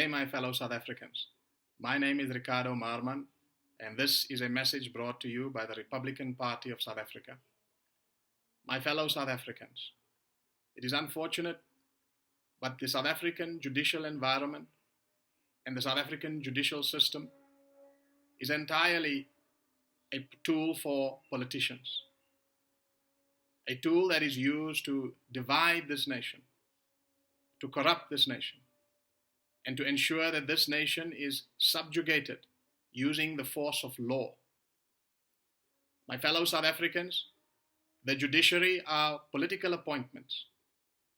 day, my fellow South Africans. My name is Ricardo Marman, and this is a message brought to you by the Republican Party of South Africa. My fellow South Africans, it is unfortunate, but the South African judicial environment and the South African judicial system is entirely a tool for politicians, a tool that is used to divide this nation, to corrupt this nation, and to ensure that this nation is subjugated using the force of law. My fellow South Africans, the judiciary are political appointments.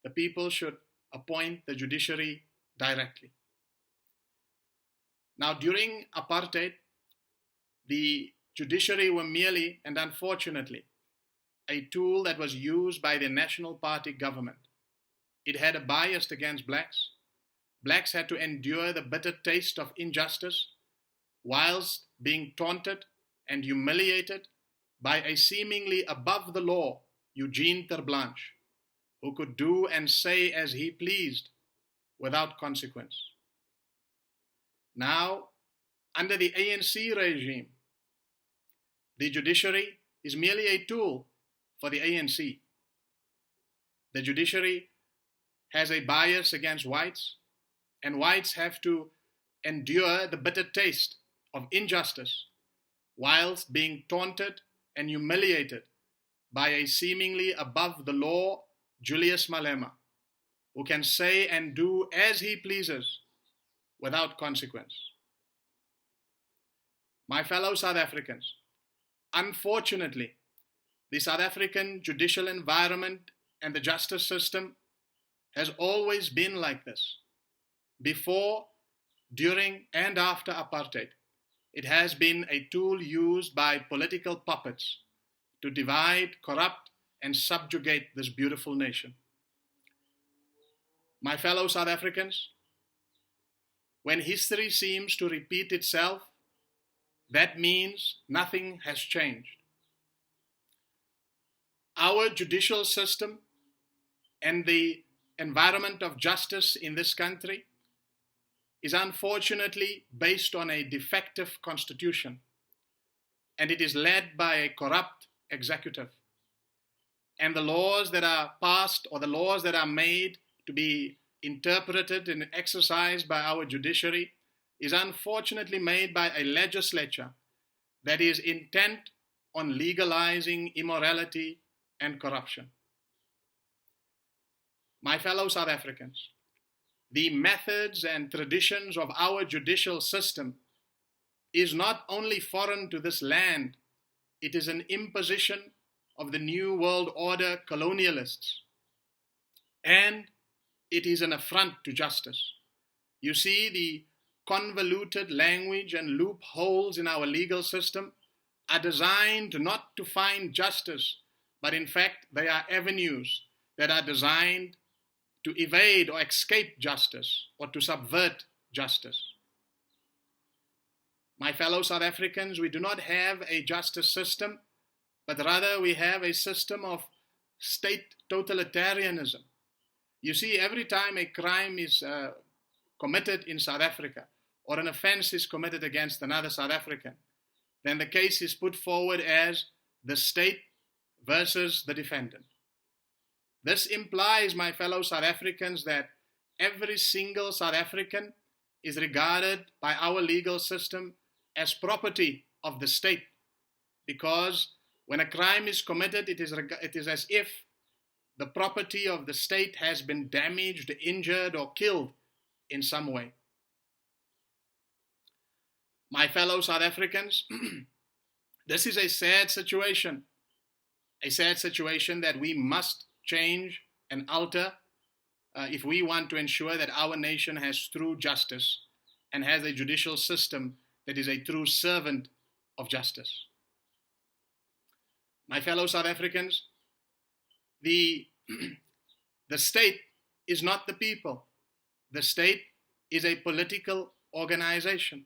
The people should appoint the judiciary directly. Now, during apartheid, the judiciary were merely, and unfortunately, a tool that was used by the National Party government. It had a bias against blacks. Blacks had to endure the bitter taste of injustice whilst being taunted and humiliated by a seemingly above the law Eugene Terblanche, who could do and say as he pleased without consequence. Now, under the ANC regime, the judiciary is merely a tool for the ANC. The judiciary has a bias against whites, and whites have to endure the bitter taste of injustice whilst being taunted and humiliated by a seemingly above the law Julius Malema, who can say and do as he pleases without consequence. My fellow South Africans, unfortunately, the South African judicial environment and the justice system has always been like this. Before, during, and after apartheid, it has been a tool used by political puppets to divide, corrupt, and subjugate this beautiful nation. My fellow South Africans, when history seems to repeat itself, that means nothing has changed. Our judicial system and the environment of justice in this country is unfortunately based on a defective constitution, and it is led by a corrupt executive. And the laws that are passed or the laws that are made to be interpreted and exercised by our judiciary is unfortunately made by a legislature that is intent on legalizing immorality and corruption. My fellow South Africans, the methods and traditions of our judicial system is not only foreign to this land, it is an imposition of the New World Order colonialists, and it is an affront to justice. You see, the convoluted language and loopholes in our legal system are designed not to find justice, but in fact they are avenues that are designed to evade or escape justice or to subvert justice. My fellow South Africans, we do not have a justice system, but rather we have a system of state totalitarianism. You see, every time a crime is committed in South Africa or an offense is committed against another South African, then the case is put forward as the state versus the defendant. This implies, my fellow South Africans, that every single South African is regarded by our legal system as property of the state, because when a crime is committed, it is as if the property of the state has been damaged, injured, or killed in some way. My fellow South Africans, this is a sad situation that we must change and alter if we want to ensure that our nation has true justice and has a judicial system that is a true servant of justice. My fellow South Africans, the state is not the people. The state is a political organization.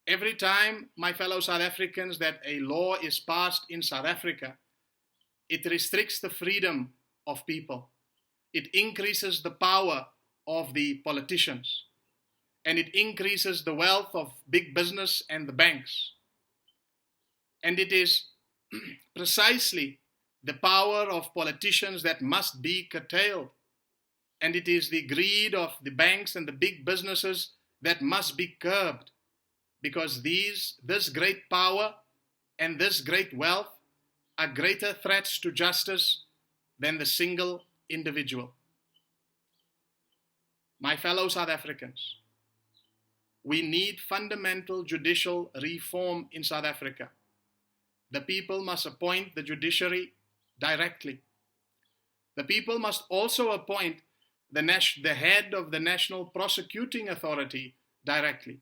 Every time, my fellow South Africans, that a law is passed in South Africa, it restricts the freedom of people. It increases the power of the politicians, and it increases the wealth of big business and the banks. And it is precisely the power of politicians that must be curtailed. And it is the greed of the banks and the big businesses that must be curbed, because this great power and this great wealth are greater threats to justice than the single individual. My fellow South Africans, we need fundamental judicial reform in South Africa. The people must appoint the judiciary directly. The people must also appoint the head of the National Prosecuting Authority directly.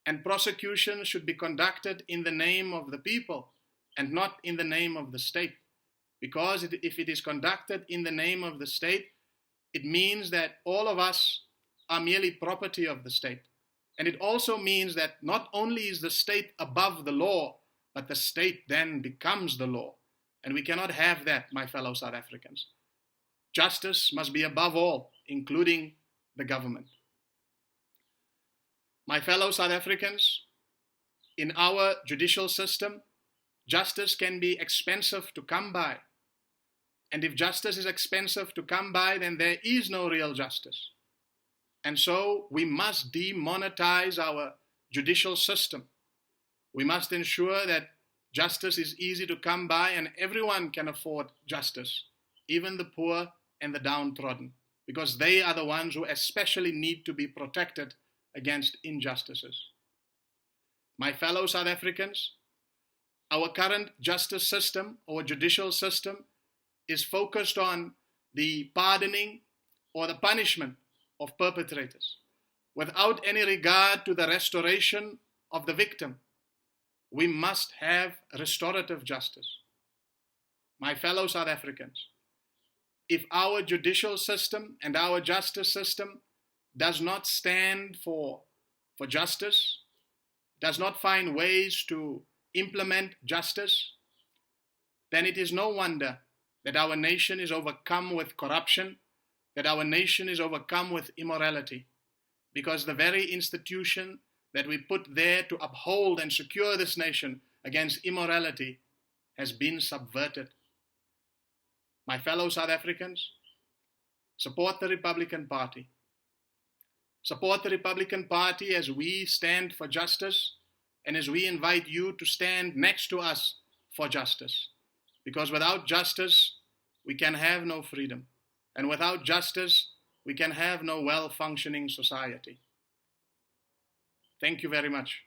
And prosecution should be conducted in the name of the people and not in the name of the state. Because if it is conducted in the name of the state, it means that all of us are merely property of the state. And it also means that not only is the state above the law, but the state then becomes the law. And we cannot have that, my fellow South Africans. Justice must be above all, including the government. My fellow South Africans, in our judicial system, justice can be expensive to come by. And if justice is expensive to come by, then there is no real justice. And so we must demonetize our judicial system. We must ensure that justice is easy to come by and everyone can afford justice, even the poor and the downtrodden, because they are the ones who especially need to be protected against injustices. My fellow South Africans, our current justice system, or judicial system, is focused on the pardoning or the punishment of perpetrators, without any regard to the restoration of the victim. We must have restorative justice. My fellow South Africans, if our judicial system and our justice system does not stand for justice, does not find ways to implement justice, then it is no wonder that our nation is overcome with corruption, that our nation is overcome with immorality, because the very institution that we put there to uphold and secure this nation against immorality has been subverted. My fellow South Africans, support the Republican Party. Support the Republican Party as we stand for justice and as we invite you to stand next to us for justice. Because without justice, we can have no freedom. And without justice, we can have no well-functioning society. Thank you very much.